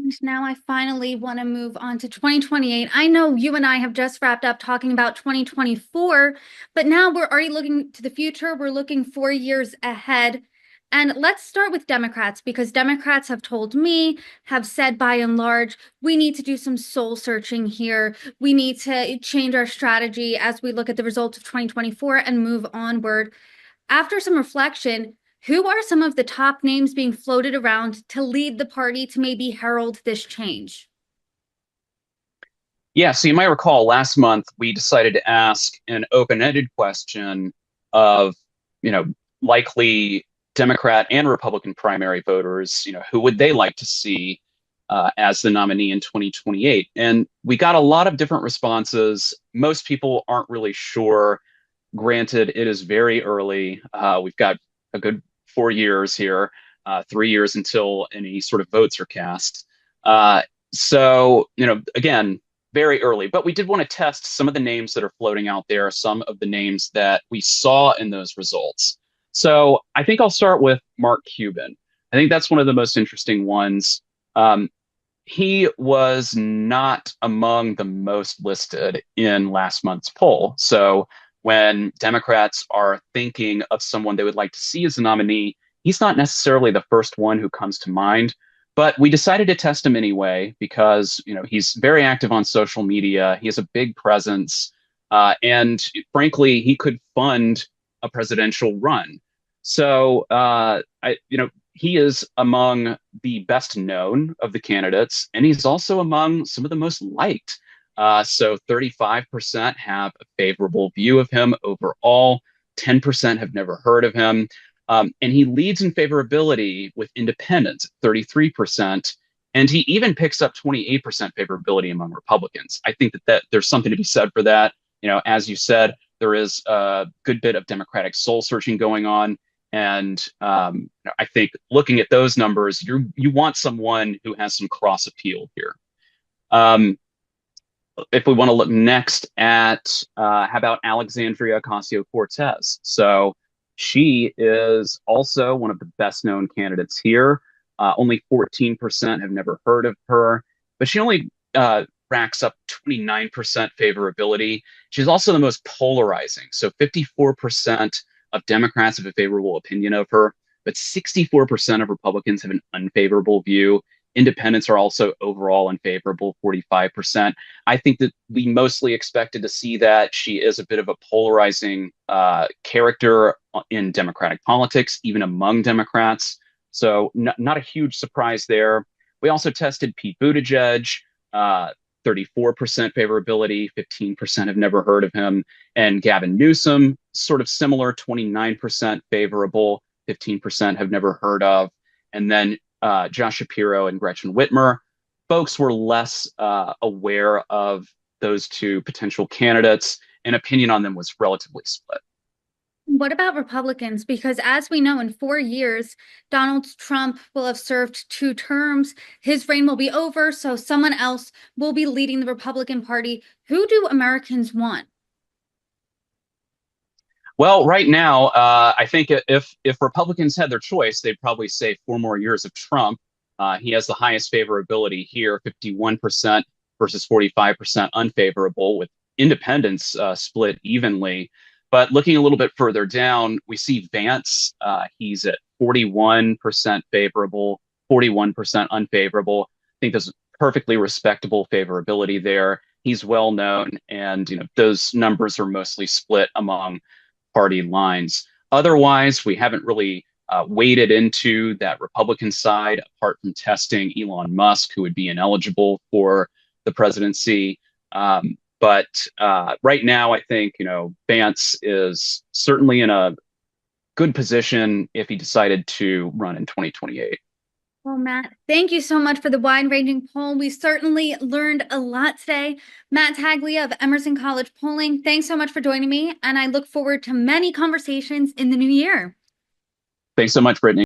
And now I finally want to move on to 2028. I know you and I have just wrapped up talking about 2024, but now we're already looking to the future. We're looking 4 years ahead. And let's start with Democrats, because Democrats have told me, have said by and large, we need to do some soul searching here. We need to change our strategy as we look at the results of 2024 and move onward. After some reflection, who are some of the top names being floated around to lead the party to maybe herald this change? Yeah, so you might recall last month we decided to ask an open-ended question of, you know, likely Democrat and Republican primary voters, who would they like to see as the nominee in 2028? And we got a lot of different responses. Most people aren't really sure. Granted, it is very early. We've got a good 4 years here, 3 years until any sort of votes are cast. Again, very early, but we did want to test some of the names that are floating out there, some of the names that we saw in those results. So I think I'll start with Mark Cuban. I think that's one of the most interesting ones. He was not among the most listed in last month's poll. So when Democrats are thinking of someone they would like to see as a nominee, he's not necessarily the first one who comes to mind. But we decided to test him anyway because he's very active on social media. He has a big presence, and frankly, he could fund a presidential run. So he is among the best known of the candidates, and he's also among some of the most liked. So 35% have a favorable view of him overall. 10% have never heard of him. And he leads in favorability with independents, 33%. And he even picks up 28% favorability among Republicans. I think that there's something to be said for that. As you said, there is a good bit of Democratic soul searching going on. And I think looking at those numbers, you want someone who has some cross appeal here. If we want to look next at how about Alexandria Ocasio-Cortez? So she is also one of the best known candidates here. Only 14% have never heard of her, but she only racks up 29% favorability. She's also the most polarizing. So 54% of Democrats have a favorable opinion of her, but 64% of Republicans have an unfavorable view. Independents are also overall unfavorable, 45%. I think that we mostly expected to see that. She is a bit of a polarizing character in Democratic politics, even among Democrats. So not a huge surprise there. We also tested Pete Buttigieg, 34% favorability, 15% have never heard of him. And Gavin Newsom, sort of similar, 29% favorable, 15% have never heard of. And then Josh Shapiro and Gretchen Whitmer. Folks were less aware of those two potential candidates, and opinion on them was relatively split. What about Republicans? Because as we know, in 4 years, Donald Trump will have served 2 terms. His reign will be over, so someone else will be leading the Republican Party. Who do Americans want? Well, right now, I think if Republicans had their choice, they'd probably say 4 more years of Trump. He has the highest favorability here, 51% versus 45% unfavorable, with independents split evenly. But looking a little bit further down, we see Vance. He's at 41% favorable, 41% unfavorable. I think there's perfectly respectable favorability there. He's well known, and those numbers are mostly split among party lines. Otherwise, we haven't really waded into that Republican side, apart from testing Elon Musk, who would be ineligible for the presidency. But right now, I think Vance is certainly in a good position if he decided to run in 2028. Well, Matt, thank you so much for the wide-ranging poll. We certainly learned a lot today. Matt Taglia of Emerson College Polling, thanks so much for joining me, and I look forward to many conversations in the new year. Thanks so much, Brittany.